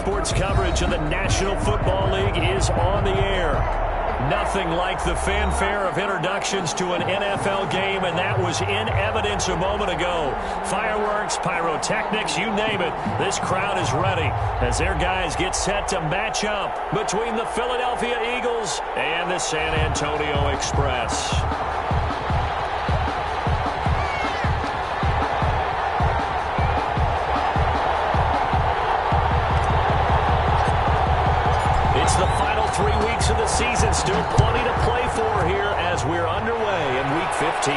Sports coverage of the National Football League is on the air. Nothing like the fanfare of introductions to an NFL game, and that was in evidence a moment ago. Fireworks, pyrotechnics, you name it. This crowd is ready as their guys get set to match up between the Philadelphia Eagles and the San Antonio Express. It's the final 3 weeks of the season. Still plenty to play for here as we're underway in Week 15.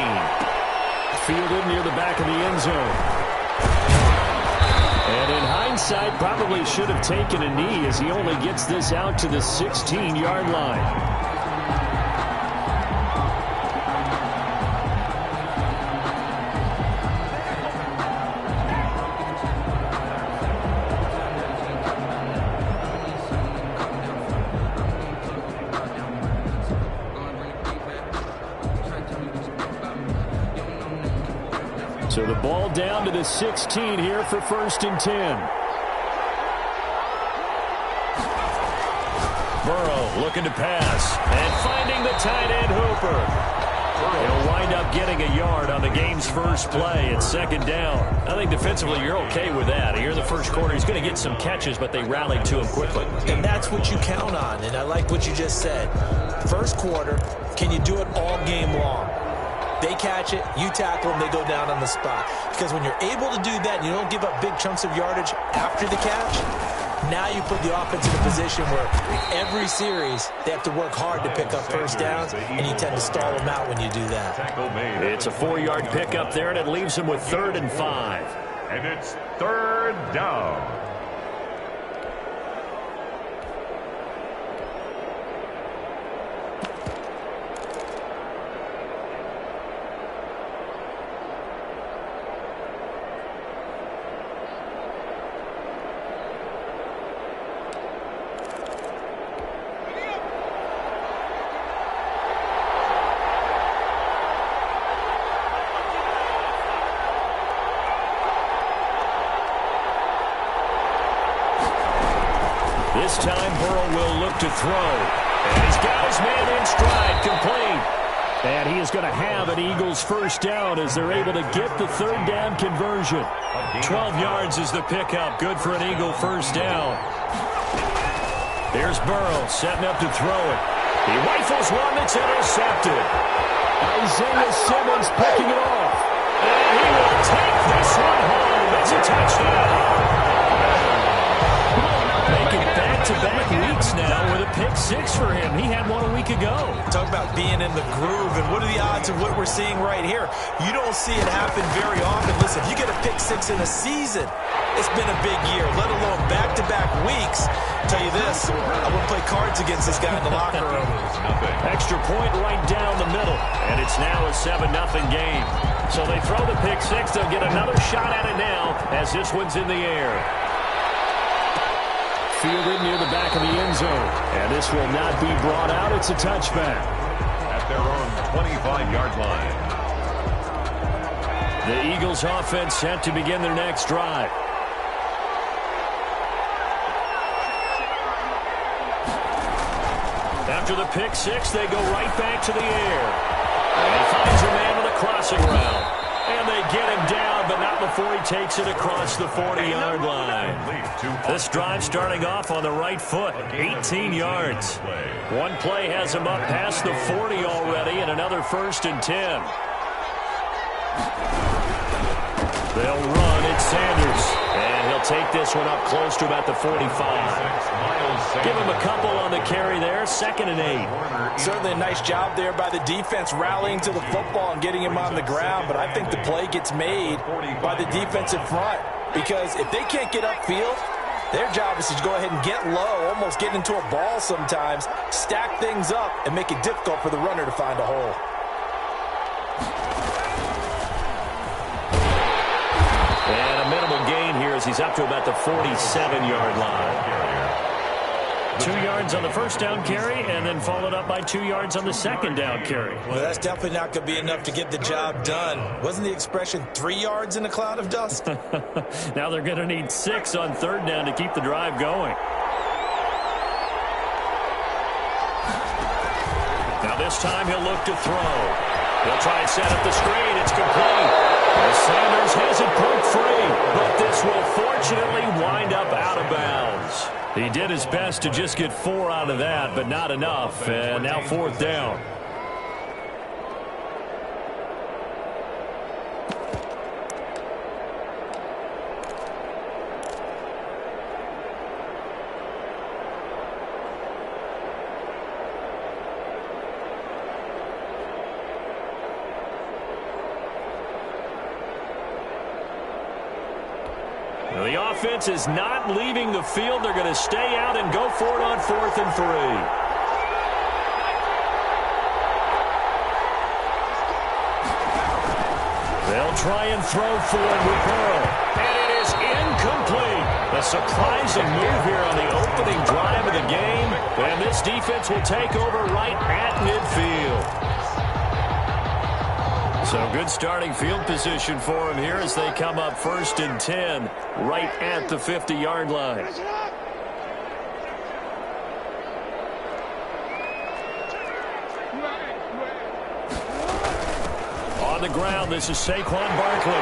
Fielded near the back of the end zone. And in hindsight, probably should have taken a knee as he only gets this out to the 16-yard line. So the ball down to the 16 here for 1st and 10. Burrow looking to pass and finding the tight end Hooper. He'll wind up getting a yard on the game's first play. It's 2nd down. I think defensively you're okay with that. Here in the first quarter he's going to get some catches, but they rallied to him quickly. And that's what you count on, and I like what you just said. First quarter, can you do it all game long? They catch it, you tackle them, they go down on the spot. Because when you're able to do that and you don't give up big chunks of yardage after the catch, now you put the offense in a position where every series they have to work hard to pick up first downs, and you tend to stall them out when you do that. It's a 4-yard pickup there, and it leaves them with 3rd and 5. And it's 3rd down. This time Burrow will look to throw. And he's got his man in stride, complete. And he is going to have an Eagles first down as they're able to get the 3rd down conversion. 12 yards is the pickup. Good for an Eagle first down. Here's Burrow setting up to throw it. He rifles one that's intercepted. Isaiah Simmons picking it off. And he will take this one home. It's a touchdown. Making back-to-back weeks now with a pick 6 for him. He had one a week ago. Talk about being in the groove, and what are the odds of what we're seeing right here? You don't see it happen very often. Listen, if you get a pick 6 in a season, it's been a big year, let alone back-to-back weeks. I'll tell you this, I wouldn't play cards against this guy in the locker room. Extra point right down the middle, and it's now a 7-0 game. So they throw the pick 6. They'll get another shot at it now as this one's in the air. Fielded near the back of the end zone. And this will not be brought out. It's a touchback. At their own 25-yard line. The Eagles offense set to begin their next drive. After the pick 6, they go right back to the air. And he finds a man on the crossing route. And they get him down, but not before he takes it across the 40-yard line. This drive starting off on the right foot, 18 yards. One play has him up past the 40 already, and another 1st and 10. They'll run. It's Sanders. And he'll take this one up close to about the 45. Give him a couple on the carry there. 2nd and 8. Certainly a nice job there by the defense rallying to the football and getting him on the ground. But I think the play gets made by the defensive front. Because if they can't get upfield, their job is to go ahead and get low, almost get into a ball sometimes, stack things up, and make it difficult for the runner to find a hole. And a minimal gain here as he's up to about the 47-yard line. 2 yards on the first down carry, and then followed up by 2 yards on the second down carry. Well, that's definitely not going to be enough to get the job done. Wasn't the expression 3 yards in a cloud of dust? Now they're going to need 6 on third down to keep the drive going. Now this time he'll look to throw. He'll try and set up the screen. It's complete. As Sanders has it broke free, but this will fortunately wind up out of bounds. He did his best to just get 4 out of that, but not enough. And now fourth down. The offense is not leaving the field. They're going to stay out and go for it on 4th and 3. They'll try and throw for it with Burrow. And it is incomplete. A surprising move here on the opening drive of the game. And this defense will take over right at midfield. So good starting field position for him here as they come up 1st and 10 right at the 50-yard line. On the ground, this is Saquon Barkley.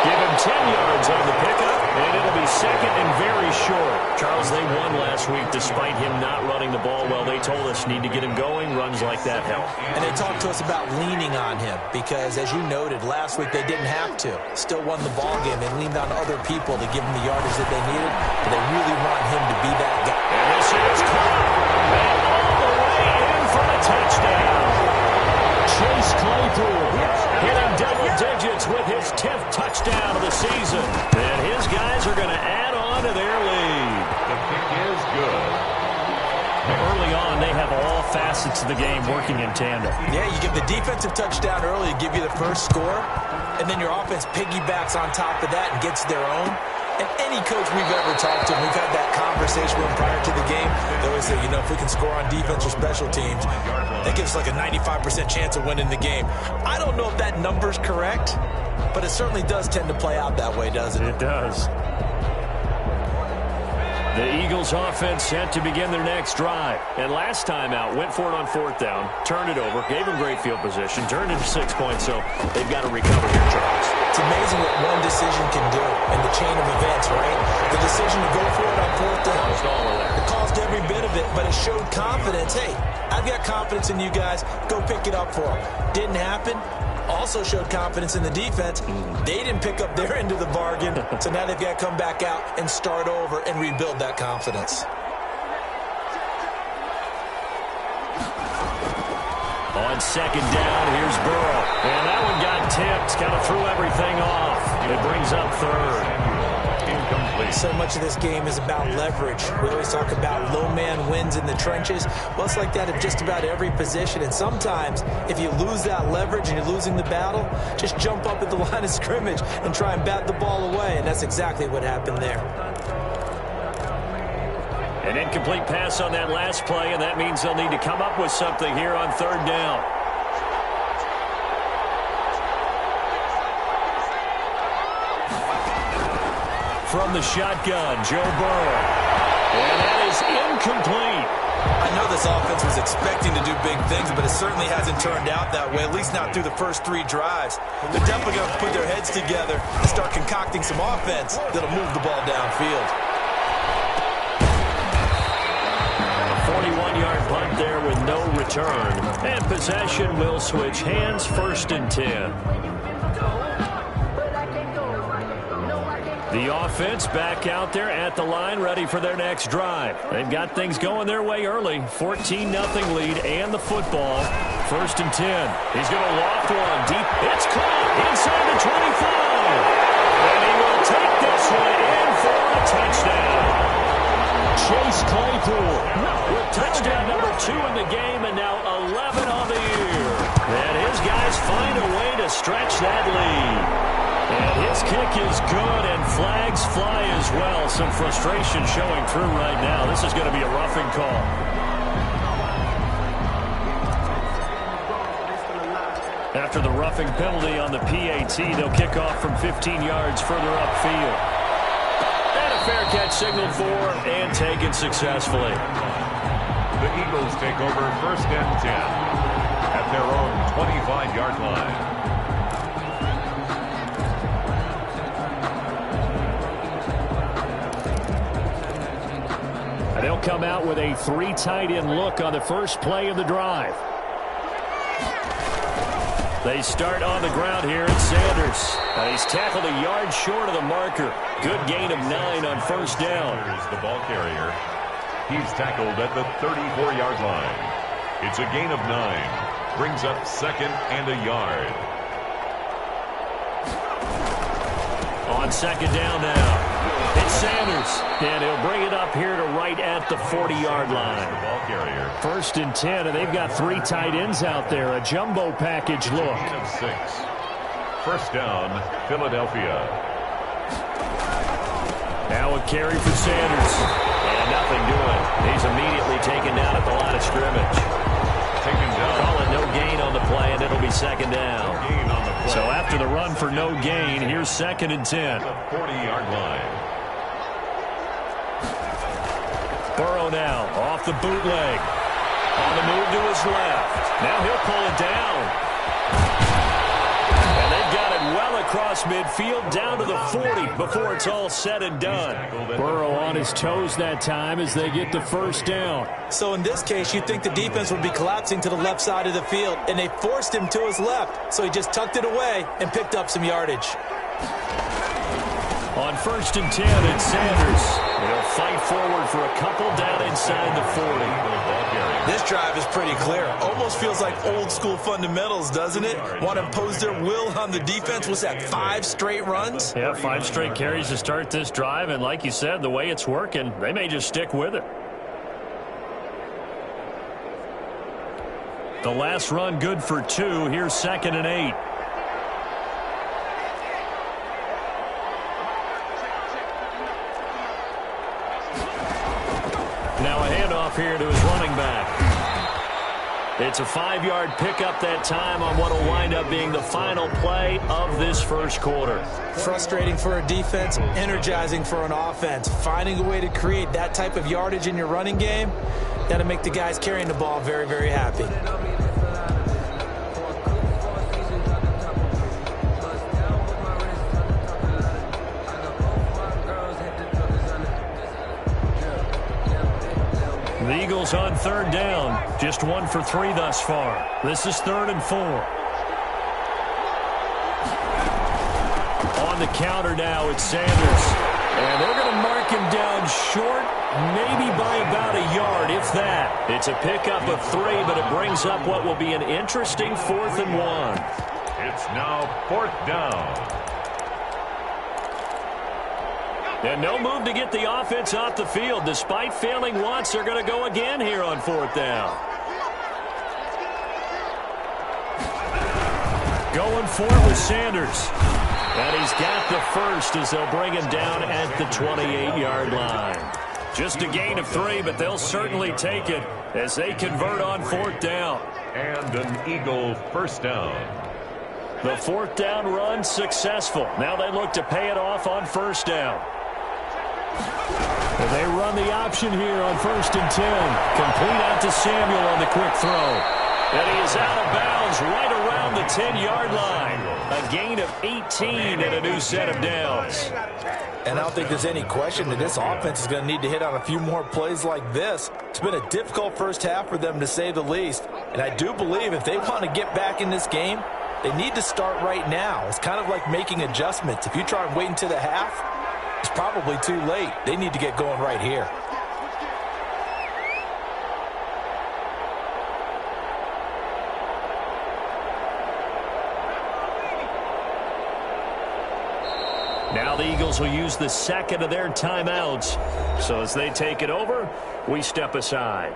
Give him 10 yards on the pickup, and it'll be second and very short. Charles, they won last week despite him not running the ball well. They told us need to get him going. Runs like that help. And they talked to us about leaning on him because, as you noted, last week they didn't have to. Still won the ball game. They leaned on other people to give them the yardage that they needed, but they really want him to be that guy. And this is caught. And all the way in for a touchdown. Chase Claypool hitting double digits with his 10th touchdown of the season. And his guys are going to add on to their lead. The kick is good. Early on, they have all facets of the game working in tandem. Yeah, you give the defensive touchdown early to give you the first score, and then your offense piggybacks on top of that and gets their own. And any coach we've ever talked to, we've had that conversation with them prior to the game. They always say, you know, if we can score on defense or special teams, that gives us like a 95% chance of winning the game. I don't know if that number's correct, but it certainly does tend to play out that way, doesn't it? It does. The Eagles offense set to begin their next drive. And last time out, went for it on 4th down, turned it over, gave them great field position, turned it to 6 points, so they've got to recover here, Charles. It's amazing what one decision can do in the chain of events, right? The decision to go for it on 4th down. It caused every bit of it, but it showed confidence. Hey, I've got confidence in you guys. Go pick it up for them. Didn't happen. Also showed confidence in the defense. They didn't pick up their end of the bargain, so now they've got to come back out and start over and rebuild that confidence. On 2nd down, here's Burrow. And that one got tipped, kind of threw everything off. It brings up 3rd. Incomplete. So much of this game is about leverage. We always talk about low man wins in the trenches. Well, it's like that at just about every position. And sometimes, if you lose that leverage and you're losing the battle, just jump up at the line of scrimmage and try and bat the ball away. And that's exactly what happened there. An incomplete pass on that last play, and that means they'll need to come up with something here on 3rd down. From the shotgun, Joe Burrow. And that is incomplete. I know this offense was expecting to do big things, but it certainly hasn't turned out that way, at least not through the first 3 drives. They're definitely going to put their heads together and start concocting some offense that'll move the ball downfield. 41-yard punt there with no return. And possession will switch hands, 1st and 10. The offense back out there at the line, ready for their next drive. They've got things going their way early. 14-0 lead and the football. 1st and 10. He's going to loft one deep. It's caught inside the 25. And he will take this one in for a touchdown. Chase Claypool with touchdown number 2 in the game, and now 11 on the year. And his guys find a way to stretch that lead. And his kick is good, and flags fly as well. Some frustration showing through right now. This is going to be a roughing call. After the roughing penalty on the PAT, they'll kick off from 15 yards further upfield. And a fair catch signaled for and taken successfully. The Eagles take over 1st and 10 at their own 25-yard line. They'll come out with a 3 tight end look on the first play of the drive. They start on the ground here at Sanders. He's tackled a yard short of the marker. Good gain of 9 on 1st down. Here's the ball carrier. He's tackled at the 34-yard line. It's a gain of 9. Brings up 2nd and a yard. On 2nd down now. It's Sanders, and he'll bring it up here to right at the 40-yard line. The ball carrier. 1st and 10, and they've got 3 tight ends out there. A jumbo package look. Gain of 6. 1st down, Philadelphia. Now a carry for Sanders. And nothing doing. He's immediately taken down at the line of scrimmage. Taken down. Call it no gain on the play, and it'll be 2nd down. Gain on the play. So after the run for no gain, here's 2nd and 10. The 40-yard line. Burrow now off the bootleg. On the move to his left. Now he'll pull it down. And they've got it well across midfield down to the 40 before it's all said and done. Burrow on his toes that time as they get the 1st down. So in this case, you'd think the defense would be collapsing to the left side of the field, and they forced him to his left. So he just tucked it away and picked up some yardage. On 1st and 10, it's Sanders. He'll fight forward for a couple down inside the 40. This drive is pretty clear. Almost feels like old school fundamentals, doesn't it? Want to impose their will on the defense. Was that 5 straight runs? Yeah, 5 straight carries to start this drive, and like you said, the way it's working, they may just stick with it. The last run good for 2. Here's 2nd and 8. Now a handoff here to his running back. It's a 5-yard pickup that time on what will wind up being the final play of this 1st quarter. Frustrating for a defense, energizing for an offense. Finding a way to create that type of yardage in your running game, got to make the guys carrying the ball very, very happy. The Eagles on 3rd down. Just 1 for 3 thus far. This is 3rd and 4. On the counter now, it's Sanders. And they're going to mark him down short, maybe by about a yard, if that. It's a pickup of 3, but it brings up what will be an interesting 4th and 1. It's now 4th down. And no move to get the offense off the field. Despite failing once, they're going to go again here on 4th down. Going for it with Sanders. And he's got the 1st as they'll bring him down at the 28-yard line. Just a gain of 3, but they'll certainly take it as they convert on 4th down. And an Eagle 1st down. The 4th down run successful. Now they look to pay it off on 1st down. They run the option here on 1st and 10. Complete out to Samuel on the quick throw. And he is out of bounds right around the 10-yard line. A gain of 18 and a new set of downs. And I don't think there's any question that this offense is going to need to hit on a few more plays like this. It's been a difficult first half for them, to say the least. And I do believe if they want to get back in this game, they need to start right now. It's kind of like making adjustments. If you try and wait until the half, it's probably too late. They need to get going right here. Now the Eagles will use the 2nd of their timeouts. So as they take it over, we step aside.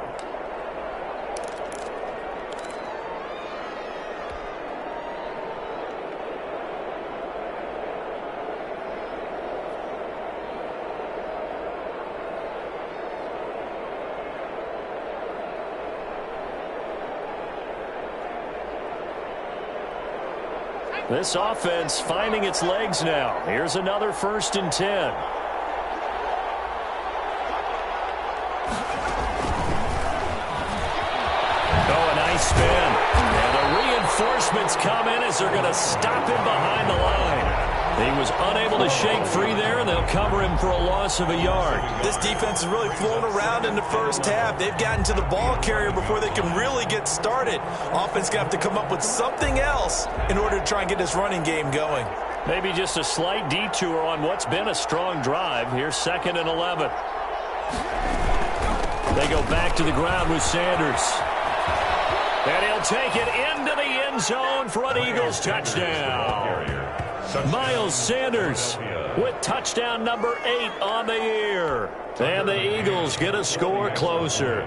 This offense finding its legs now. Here's another 1st and 10. Oh, a nice spin. And the reinforcements come in as they're going to stop him behind the line. He was unable to shake free there, and they'll cover him for a loss of a yard. This defense is really flown around in the first half. They've gotten to the ball carrier before they can really get started. Offense going to have to come up with something else in order to try and get this running game going. Maybe just a slight detour on what's been a strong drive. Here's 2nd and 11. They go back to the ground with Sanders. And he'll take it into the end zone for an Eagles touchdown. Miles Sanders with touchdown number 8 on the year. And the Eagles get a score closer.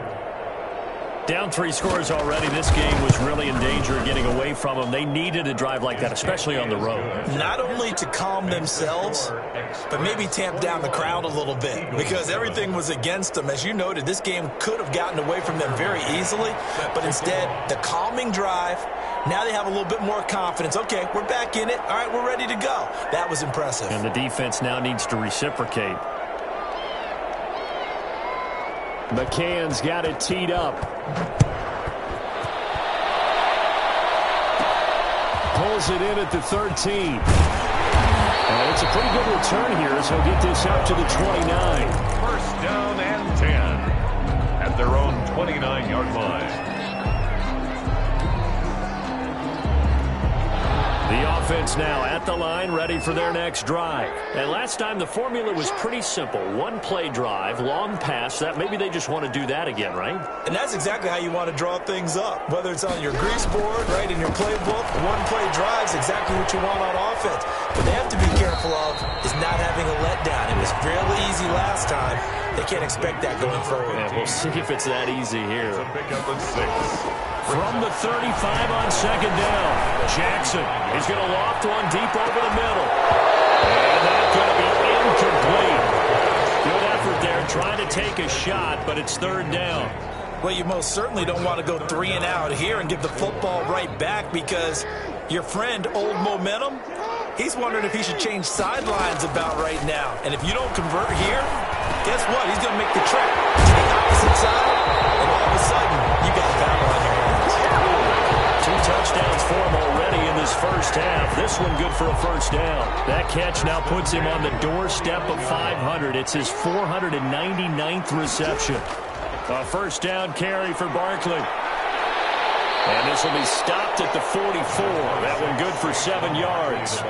Down 3 scores already. This game was really in danger of getting away from them. They needed a drive like that, especially on the road. Not only to calm themselves, but maybe tamp down the crowd a little bit because everything was against them. As you noted, this game could have gotten away from them very easily, but instead, the calming drive, now they have a little bit more confidence. Okay, we're back in it. All right, we're ready to go. That was impressive. And the defense now needs to reciprocate. McCann's got it teed up. Pulls it in at the 13. And it's a pretty good return here as he'll get this out to the 29. 1st down and 10 at their own 29-yard line. The offense now at the line, ready for their next drive. And last time the formula was pretty simple. 1-play drive, long pass. That maybe they just want to do that again, right? And that's exactly how you want to draw things up. Whether it's on your grease board, right, in your playbook, 1-play drive is exactly what you want on offense. What they have to be careful of is not having a letdown. It was fairly easy last time. They can't expect that going forward. Yeah, we'll see if it's that easy here. So pick up a 6. From the 35 on 2nd down, Jackson is going to loft one deep over the middle. And that's going to be incomplete. Good effort there trying to take a shot, but it's 3rd down. Well, you most certainly don't want to go 3 and out here and give the football right back because your friend, Old Momentum, he's wondering if he should change sidelines about right now. And if you don't convert here, guess what? He's going to make the trek to the opposite side, and all of a sudden, you got a battle on your hands. 2 touchdowns for him already in this first half. This one good for a 1st down. That catch now puts him on the doorstep of 500. It's his 499th reception. A 1st down carry for Barkley. And this will be stopped at the 44. That one good for 7 yards.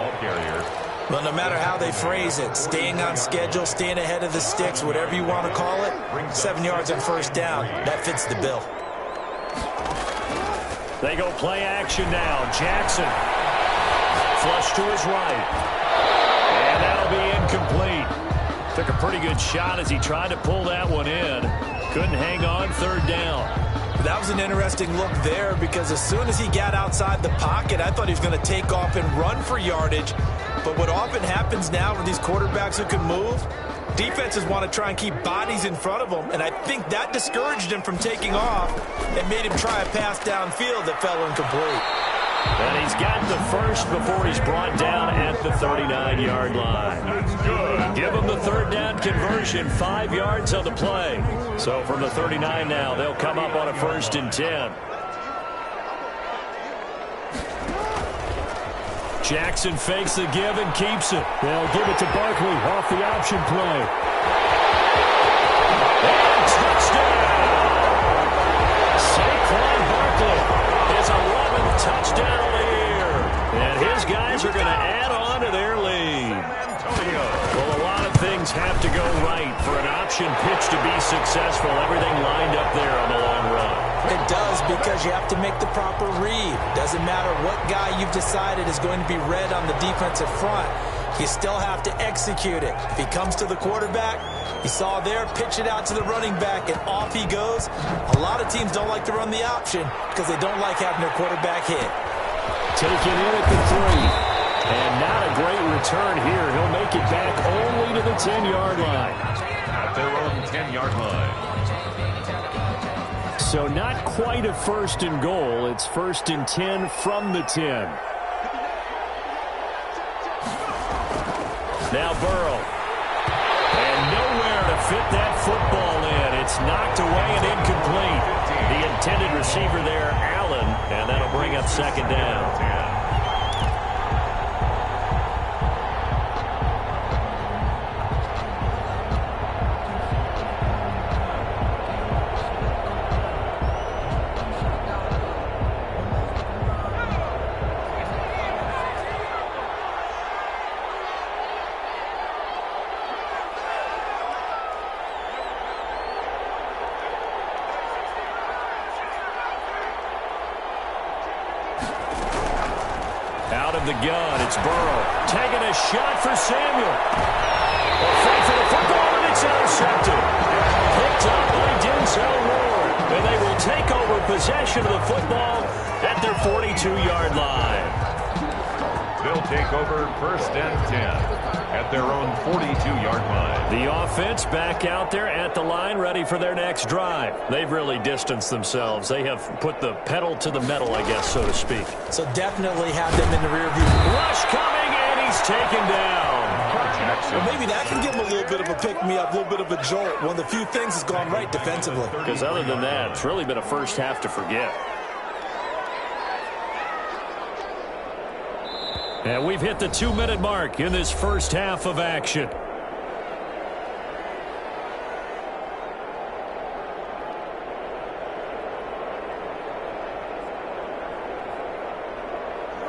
Well, no matter how they phrase it, staying on schedule, staying ahead of the sticks, whatever you want to call it, 7 yards on 1st down, that fits the bill. They go play action now. Jackson. Flush to his right. And that'll be incomplete. Took a pretty good shot as he tried to pull that one in. Couldn't hang on. 3rd down. That was an interesting look there because as soon as he got outside the pocket, I thought he was going to take off and run for yardage. But what often happens now with these quarterbacks who can move, defenses want to try and keep bodies in front of them, and I think that discouraged him from taking off and made him try a pass downfield that fell incomplete. And he's got the first before he's brought down at the 39-yard line. Give him the 3rd down conversion, 5 yards on the play. So from the 39 now, they'll come up on a 1st and 10. Jackson fakes the give and keeps it. They'll give it to Barkley off the option play. And touchdown! Saquon Barkley, his 11th touchdown of the year. And his guys are going to add on to their lead. Well, a lot of things have to go right for an option pitch to be successful. Everything lined up there on the long run. It does because you have to make the proper read. Doesn't matter what guy you've decided is going to be read on the defensive front. You still have to execute it. If he comes to the quarterback, you saw there, pitch it out to the running back, and off he goes. A lot of teams don't like to run the option because they don't like having their quarterback hit. Taken in at the 3. And not a great return here. He'll make it back only to the 10-yard line. At their own 10-yard line. So not quite a 1st and goal. It's 1st and 10 from the 10. Now Burrow. And nowhere to fit that football in. It's knocked away and incomplete. The intended receiver there, Allen, and that'll bring up second down. Out of the gun, it's Burrow. Taking a shot for Samuel. Afraid for the football, and it's intercepted. Picked up by Denzel Ward. And they will take over possession of the football at their 42-yard line. They'll take over 1st and 10 at their own 42-yard line. The offense back out there at the line, ready for their next drive. They've really distanced themselves. They have put the pedal to the metal, I guess, so to speak. So definitely have them in the rear view. Rush coming, and he's taken down. Well, maybe that can give him a little bit of a pick-me-up, a little bit of a jolt. One of the few things that's gone right defensively. Because other than that, it's really been a first half to forget. And we've hit the 2-minute mark in this first half of action.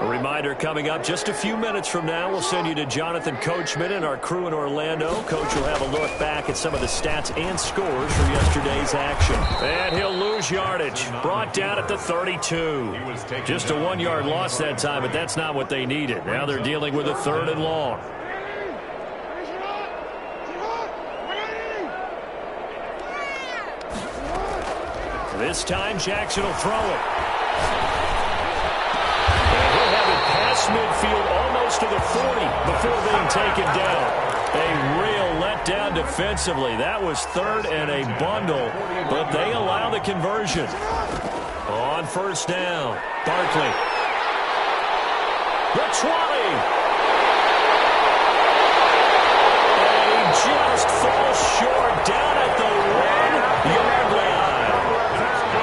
A reminder coming up just a few minutes from now. We'll send you to Jonathan Coachman and our crew in Orlando. Coach will have a look back at some of the stats and scores from yesterday's action. And he'll lose yardage. Brought down at the 32. Just a 1-yard loss that time, but that's not what they needed. Now they're dealing with a 3rd and long. This time Jackson will throw it. Midfield almost to the 40 before being taken down. A real letdown defensively. That was 3rd and a bundle, but they allow the conversion. On 1st down, Barkley. The 20. And he just falls short down at the 1-yard line.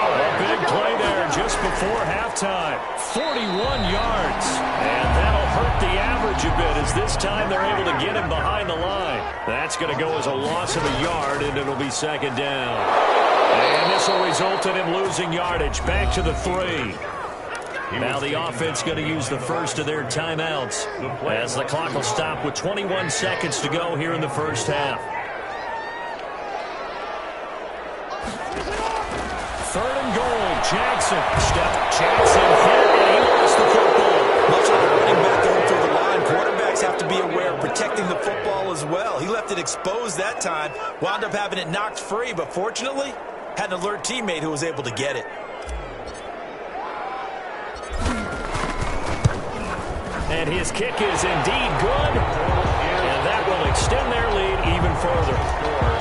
A big play there just before halftime. 41 yards. And that'll hurt the average a bit as this time they're able to get him behind the line. That's going to go as a loss of a yard, and it'll be 2nd down. And this will result in him losing yardage. Back to the 3. Now the offense going to use the first of their timeouts as the clock will stop with 21 seconds to go here in the first half. 3rd and goal. Jackson. Jackson here, and he lost the football. Much like running back going through the line, quarterbacks have to be aware of protecting the football as well. He left it exposed that time, wound up having it knocked free, but fortunately, had an alert teammate who was able to get it. And his kick is indeed good, and that will extend their lead even further.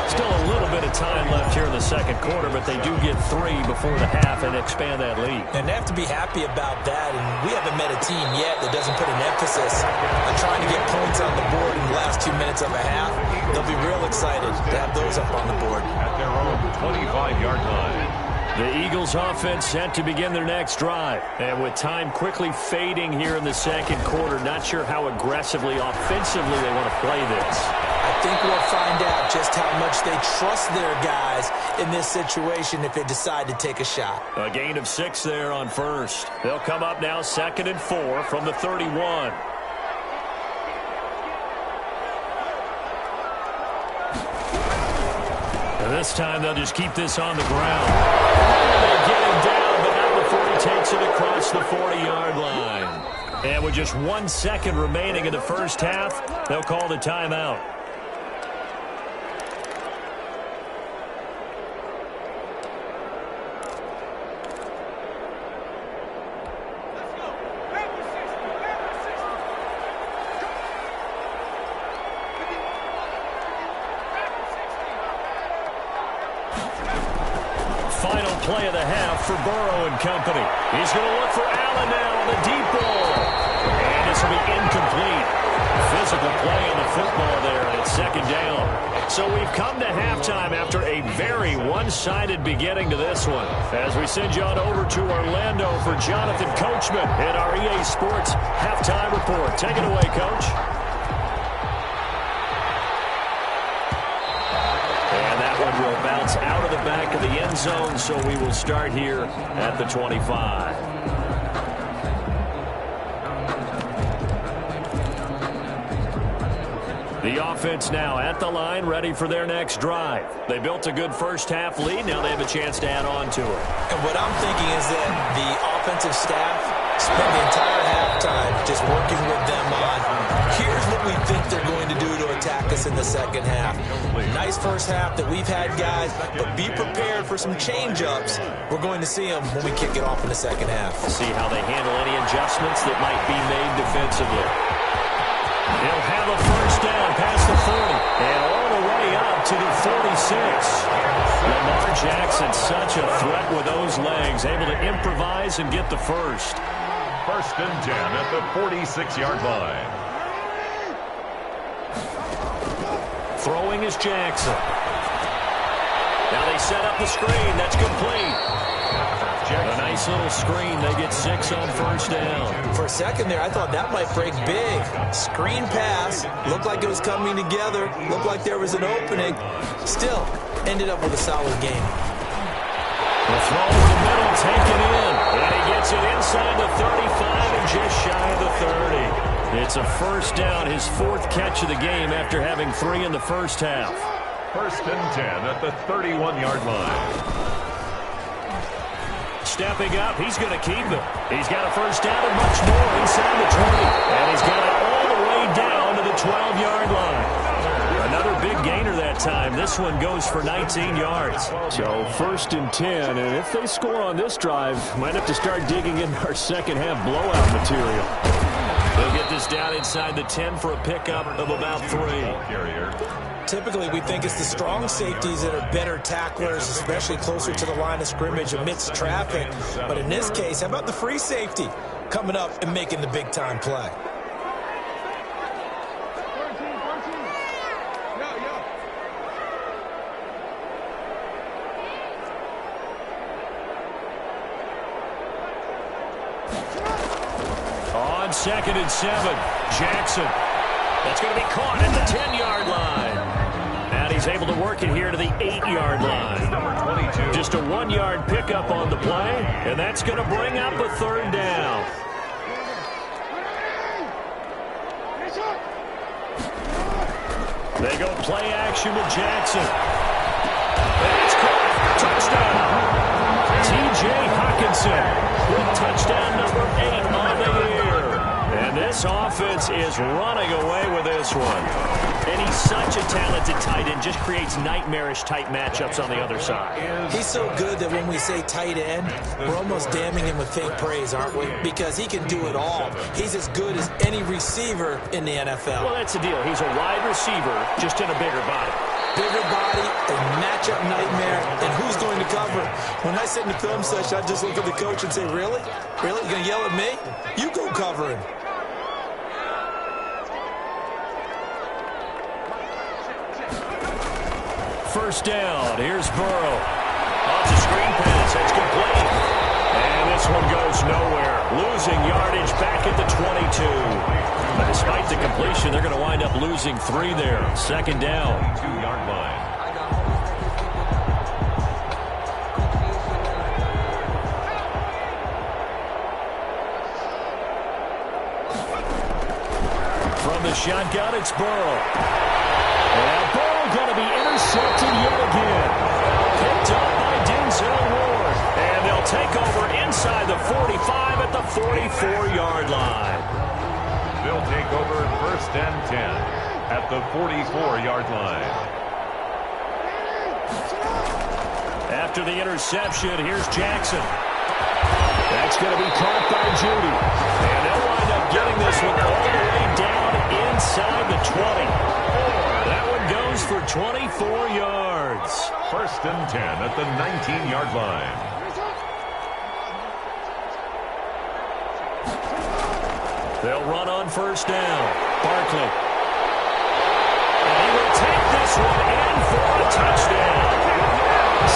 Still a little bit of time left here in the 2nd quarter, but they do get 3 before the half and expand that lead. And they have to be happy about that, and we haven't met a team yet that doesn't put an emphasis on trying to get points on the board in the last 2 minutes of a half. They'll be real excited to have those up on the board. At their own 25-yard line. The Eagles offense set to begin their next drive. And with time quickly fading here in the 2nd quarter, not sure how aggressively, offensively they want to play this. I think we'll find out just how much they trust their guys in this situation if they decide to take a shot. A gain of 6 there on 1st. They'll come up now 2nd and 4 from the 31. And this time they'll just keep this on the ground. They get him down, but not before he takes it across the 40-yard line. And with just 1 second remaining in the first half, they'll call the timeout. Final play of the half for Burrow and company. He's going to look for Allen now on the deep ball. And this will be incomplete. Physical play on the football there, and it's second down. So we've come to halftime after a very one-sided beginning to this one. As we send you on over to Orlando for Jonathan Coachman in our EA Sports Halftime Report. Take it away, Coach. And that one will bounce out of the back of the end zone, so we will start here at the 25. The offense now at the line, ready for their next drive. They built a good first-half lead. Now they have a chance to add on to it. And what I'm thinking is that the offensive staff spent the entire halftime just working with them on, here's what we think they're going to do to attack us in the second half. Nice first half that we've had, guys, but be prepared for some change-ups. We're going to see them when we kick it off in the second half. See how they handle any adjustments that might be made defensively. He'll have a first down past the 40 and all the way up to the 46. Lamar Jackson, such a threat with those legs, able to improvise and get the first. First and 10 at the 46-yard line. Throwing is Jackson. Now they set up the screen. That's complete. A nice little screen. They get 6 on first down. For a second there, I thought that might break big. Screen pass. Looked like it was coming together. Looked like there was an opening. Still, ended up with a solid game. The throw over the middle, taken in. And he gets it inside the 35 and just shy of the 30. It's a first down, his 4th catch of the game after having 3 in the first half. First and 10 at the 31-yard line. Stepping up, he's going to keep it. He's got a first down and much more inside the 20. And he's got it all the way down to the 12-yard line. Another big gainer that time. This one goes for 19 yards. So first and 10, and if they score on this drive, might have to start digging in our second half blowout material. They'll get this down inside the 10 for a pickup of about 3. Typically, we think it's the strong safeties that are better tacklers, especially closer to the line of scrimmage amidst traffic. But in this case, how about the free safety coming up and making the big-time play? On 2nd and 7, Jackson. That's going to be caught at the 10-yard line. And he's able to work it here to the 8-yard line. Number 22. Just a 1-yard pickup on the play, and that's going to bring up a third down. They go play action with Jackson. That's caught. Touchdown. T.J. Hockenson with touchdown number 8 on the year. And this offense is running away with this one. And he's such a talented tight end, just creates nightmarish-type matchups on the other side. He's so good that when we say tight end, we're almost damning him with faint praise, aren't we? Because he can do it all. He's as good as any receiver in the NFL. Well, that's the deal. He's a wide receiver, just in a bigger body. Bigger body, a matchup nightmare, and who's going to cover? When I sit in the film session, I just look at the coach and say, really? Really? You're going to yell at me? You go cover him. First down. Here's Burrow. Off the screen pass. That's complete. And this one goes nowhere. Losing yardage back at the 22. But despite the completion, they're going to wind up losing 3 there. Second down. 2-yard line. From the shotgun, it's Burrow. And Burrow going to be intercepted yet again. Picked up by Denzel Ward. And they'll take over inside the 45 at the 44-yard line. They'll take over first and 10 at the 44-yard line. After the interception, here's Jackson. That's going to be caught by Judy. And they'll wind up getting this one all the way down inside the 20. That one goes for 24 yards. First and 10 at the 19-yard line. They'll run on first down. Barkley. And he will take this one in for a touchdown.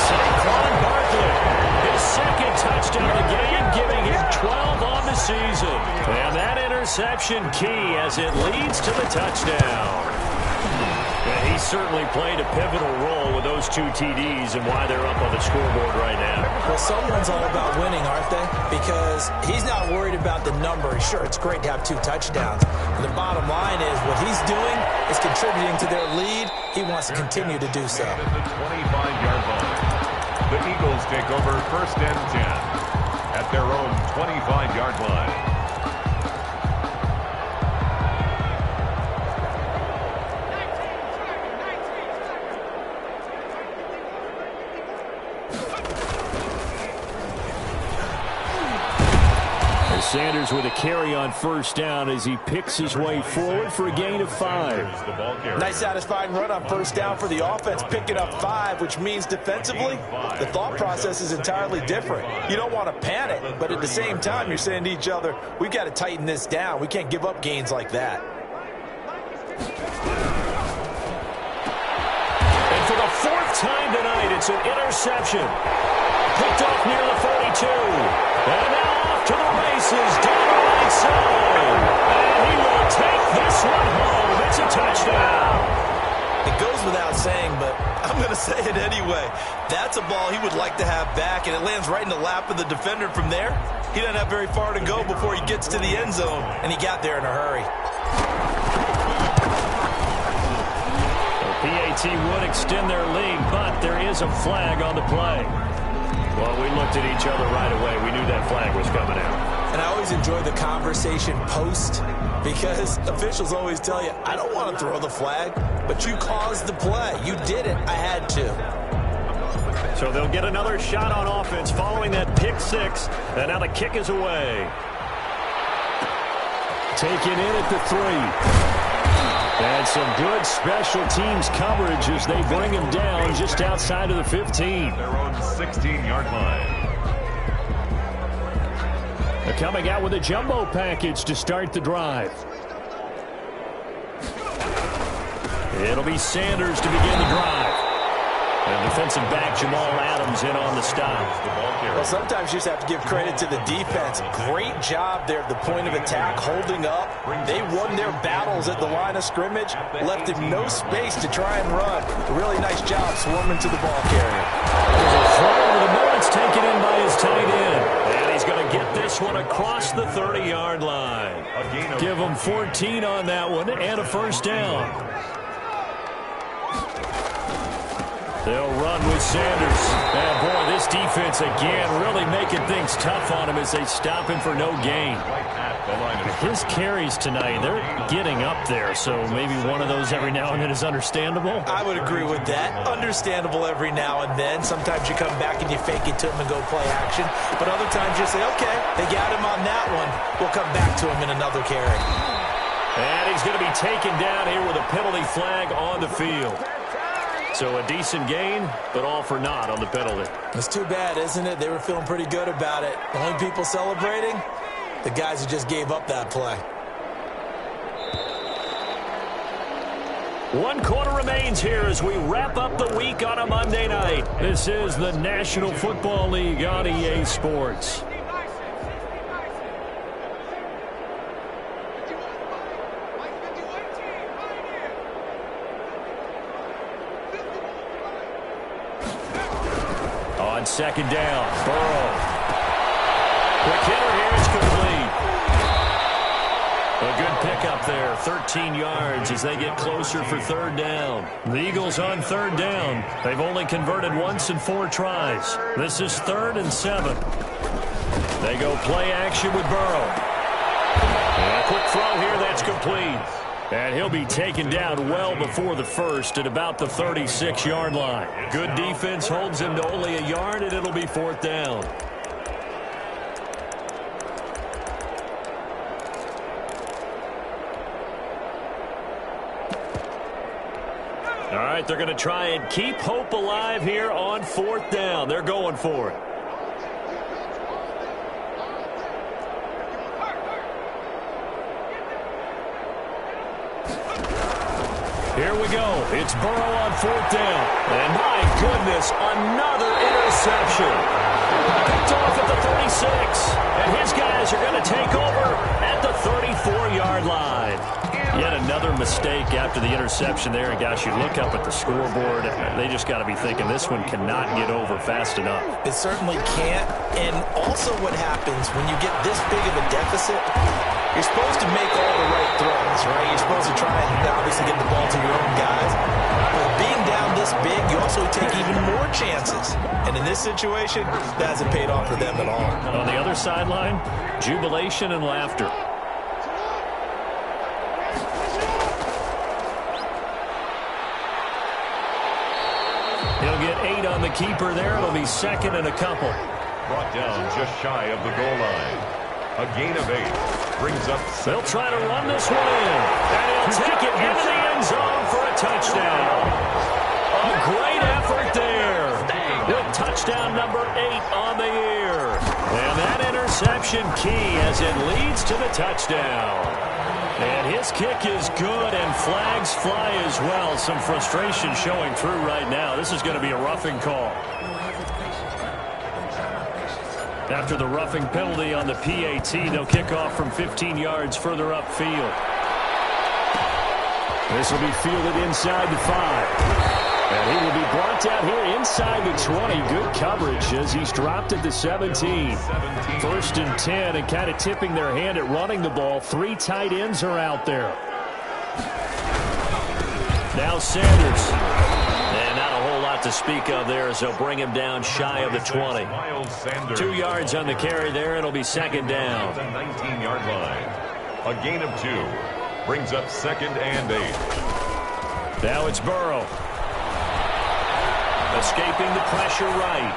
Saquon Barkley, his second touchdown of the game, giving him 12 on the season. And that interception key as it leads to the touchdown. Yeah, he certainly played a pivotal role with those 2 TDs and why they're up on the scoreboard right now. Well, someone's all about winning, aren't they? Because he's not worried about the number. Sure, it's great to have 2 touchdowns. And the bottom line is what he's doing is contributing to their lead. He wants to continue to do so. At the 25-yard line, the Eagles take over 1st and 10 at their own 25-yard line. Sanders with a carry on 1st down as he picks his way forward for a gain of 5. Nice satisfying run on 1st down for the offense, picking up 5, which means defensively, the thought process is entirely different. You don't want to panic, but at the same time, you're saying to each other, we've got to tighten this down. We can't give up gains like that. And for the 4th time tonight, it's an interception. Picked off near the 42. And now off to the races down the right side. And he will take this one home. It's a touchdown. It goes without saying, but I'm going to say it anyway. That's a ball he would like to have back, and it lands right in the lap of the defender from there. He doesn't have very far to go before he gets to the end zone, and he got there in a hurry. The PAT would extend their lead, but there is a flag on the play. Well, we looked at each other right away. We knew that flag was coming out. And I always enjoy the conversation post because officials always tell you, I don't want to throw the flag, but you caused the play. You did it. I had to. So they'll get another shot on offense following that pick 6. And now the kick is away. Taken in at the 3. And some good special teams coverage as they bring him down just outside of the 15. Their own 16-yard line. They're coming out with a jumbo package to start the drive. It'll be Sanders to begin the drive. And defensive back Jamal Adams in on the stop. Well, sometimes you just have to give credit to the defense. Great job there at the point of attack, holding up. They won their battles at the line of scrimmage, left him no space to try and run. A really nice job swarming to the ball carrier. There's a throw over the middle. It's taken in by his tight end. And he's going to get this one across the 30-yard line. Give him 14 on that one and a 1st down. They'll run with Sanders. And boy, this defense again really making things tough on him as they stop him for no gain. His carries tonight, they're getting up there, so maybe one of those every now and then is understandable. I would agree with that. Understandable every now and then. Sometimes you come back and you fake it to him and go play action. But other times you say, okay, they got him on that one. We'll come back to him in another carry. And he's going to be taken down here with a penalty flag on the field. So a decent gain, but all for naught on the penalty. It's too bad, isn't it? They were feeling pretty good about it. The only people celebrating, the guys who just gave up that play. 1 quarter remains here as we wrap up the week on a Monday night. This is the National Football League on EA Sports. On 2nd down, Burrow. Quick hitter here, it's complete. A good pickup there, 13 yards as they get closer for 3rd down. The Eagles on 3rd down. They've only converted once in 4 tries. This is 3rd and 7. They go play action with Burrow. And a quick throw here, that's complete. And he'll be taken down well before the 1st at about the 36-yard line. Good defense holds him to only a yard, and it'll be 4th down. All right, they're going to try and keep hope alive here on 4th down. They're going for it. Here we go. It's Burrow on 4th down. And my goodness, another interception. Picked off at the 36. And his guys are going to take over at the 34-yard line. Yet another mistake after the interception there. And gosh, you look up at the scoreboard, they just got to be thinking this one cannot get over fast enough. It certainly can't. And also what happens when you get this big of a deficit, you're supposed to make all the right throws, right? You're supposed to try and obviously get the ball to your own guys. But being down this big, you also take even more chances. And in this situation, that hasn't paid off for them at all. On the other sideline, jubilation and laughter. He'll get 8 on the keeper there. It'll be 2nd and a couple. Brought down just shy of the goal line. A gain of 8 brings up 7. They'll try to run this one in. And he'll take it into the end zone for a touchdown. A great effort there. With touchdown number 8 on the year. And that interception key as it leads to the touchdown. And his kick is good, and flags fly as well. Some frustration showing through right now. This is going to be a roughing call. After the roughing penalty on the PAT, they'll kick off from 15 yards further upfield. This will be fielded inside the 5. And he will be brought down here inside the 20. Good coverage as he's dropped at the 17. 1st and 10, and kind of tipping their hand at running the ball. 3 tight ends are out there. Now Sanders. And not a whole lot to speak of there as they'll bring him down shy of the 20. 2 yards on the carry there. It'll be 2nd down. The 19-yard line. A gain of 2 brings up 2nd and 8. Now it's Burrow. Escaping the pressure right.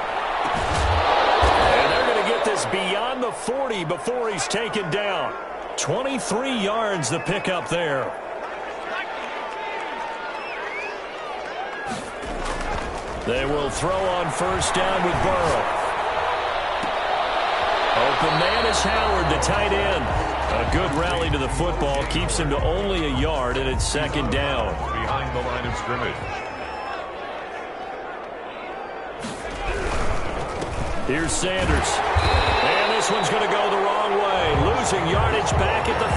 And they're going to get this beyond the 40 before he's taken down. 23 yards the pickup there. They will throw on 1st down with Burrow. Open man is Howard, the tight end. A good rally to the football keeps him to only a yard, and it's 2nd down. Behind the line of scrimmage. Here's Sanders. And this one's going to go the wrong way. Losing yardage back at the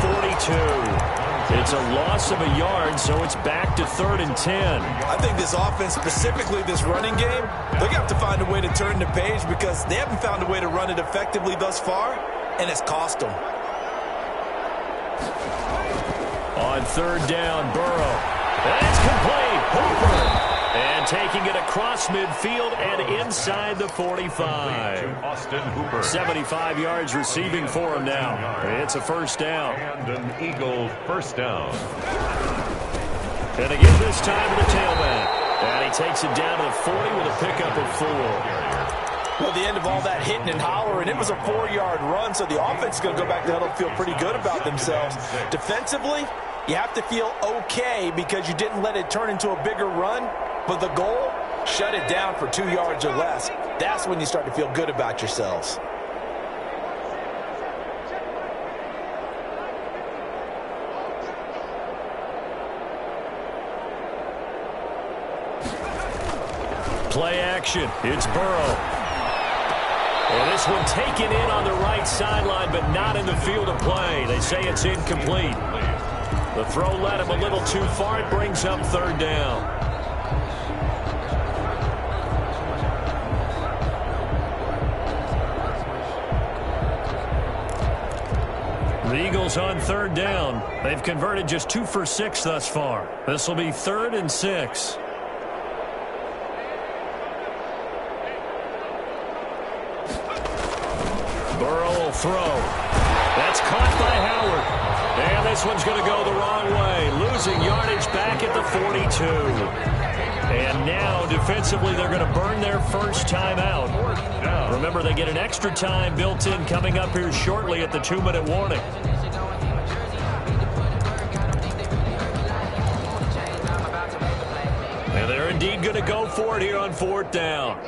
42. It's a loss of a yard, so it's back to 3rd and 10. I think this offense, specifically this running game, they're going to have to find a way to turn the page because they haven't found a way to run it effectively thus far, and it's cost them. On 3rd down, Burrow. That's complete. Hooper. And taking it across midfield and inside the 45. Austin Hooper. 75 yards receiving for him now. It's a 1st down. And an Eagle 1st down. And again this time to the tailback. And he takes it down to the 40 with a pickup of 4. Well, the end of all that hitting and hollering, it was a 4-yard run, so the offense is going to go back to huddle and feel pretty good about themselves. Defensively, you have to feel okay because you didn't let it turn into a bigger run. But the goal, shut it down for 2 yards or less. That's when you start to feel good about yourselves. Play action. It's Burrow. And this one taken in on the right sideline, but not in the field of play. They say it's incomplete. The throw led him a little too far. It brings up 3rd down. The Eagles on 3rd down. They've converted just 2 for 6 thus far. This will be 3rd and 6. Burrow will throw. That's caught by Howard. And this one's going to go the wrong way. Losing yardage back at the 42. And now defensively they're going to burn their first time out. Remember, they get an extra time built in coming up here shortly at the 2-minute warning. And they're indeed going to go for it here on 4th down.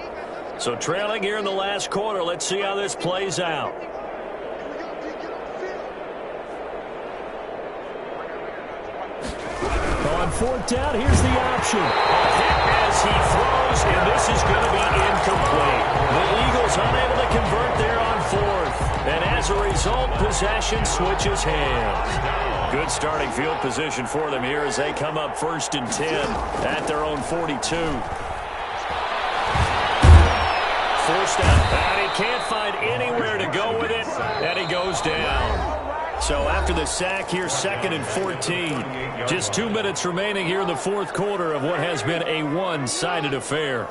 So trailing here in the last quarter, let's see how this plays out. On fourth down. Here's the option. A hit as he throws, and this is going to be incomplete. The Eagles unable to convert there on fourth. And as a result, possession switches hands. Good starting field position for them here as they come up 1st and 10 at their own 42. Forced out, and he can't find anywhere to go with it, and he goes down. So after the sack here, 2nd and 14. Just 2 minutes remaining here in the fourth quarter of what has been a one-sided affair.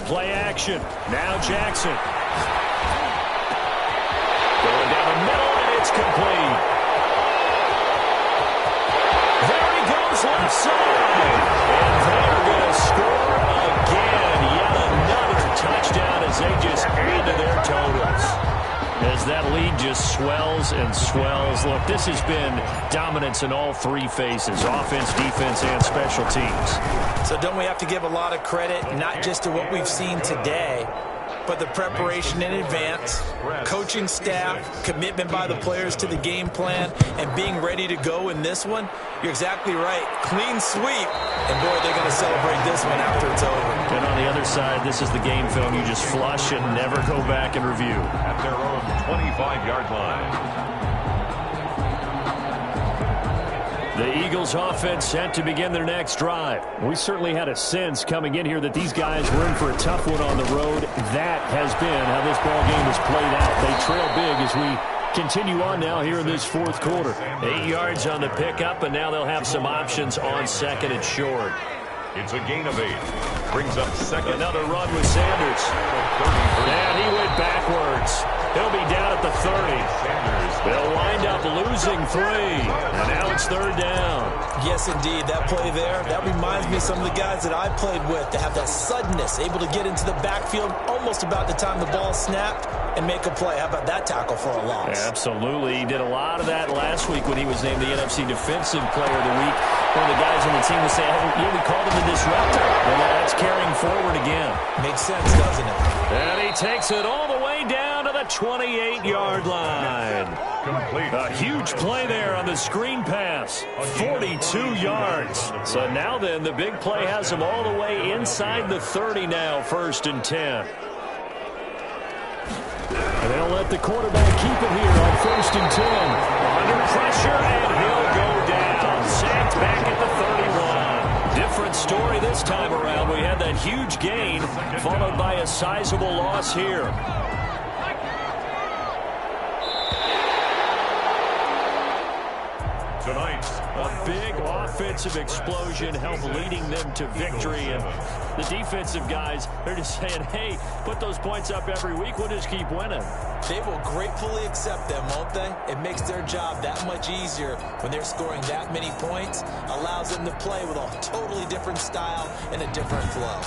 Play action. Now Jackson. Going down the middle, and it's complete. There he goes, left side. And they're going to score again. Yet another touchdown as they just add to their totals. As that lead just swells and swells. Look, this has been dominance in all three phases, offense, defense, and special teams. So don't we have to give a lot of credit, not just to what we've seen today, but the preparation in advance, coaching staff, commitment by the players to the game plan, and being ready to go in this one? You're exactly right. Clean sweep. And, boy, they're going to celebrate this one after it's over. And on the other side, this is the game film you just flush and never go back and review. At their own 25-yard line. The Eagles offense set to begin their next drive. We certainly had a sense coming in here that these guys were in for a tough one on the road. That has been how this ball game has played out. They trail big as we continue on now here in this fourth quarter. 8 yards on the pickup, and now they'll have some options on 2nd and short. It's a gain of 8. Brings up 2nd. Another run with Sanders. And he went backwards. He'll be down at the 30. They'll wind up losing 3. And now it's 3rd down. Yes, indeed. That play there, that reminds me of some of the guys that I played with to have that suddenness, able to get into the backfield almost about the time the ball snapped and make a play. How about that tackle for a loss? Absolutely. He did a lot of that last week when he was named the NFC Defensive Player of the Week. One of the guys on the team was saying, yeah, we called him the disruptor. And that's carrying forward again. Makes sense, doesn't it? And he takes it all the way down to the 28-yard line. Complete. A huge play there on the screen pass. 42 yards. So now then, the big play has him all the way inside the 30 now, 1st and 10. And they'll let the quarterback keep it here on 1st and 10. Under pressure, and he'll go down. Sacked back at the 31. Different story this time around. We had that huge gain, followed by a sizable loss here. Tonight, a big offensive explosion helped leading them to victory. And the defensive guys, they're just saying, hey, put those points up every week. We'll just keep winning. They will gratefully accept them, won't they? It makes their job that much easier when they're scoring that many points. Allows them to play with a totally different style and a different flow.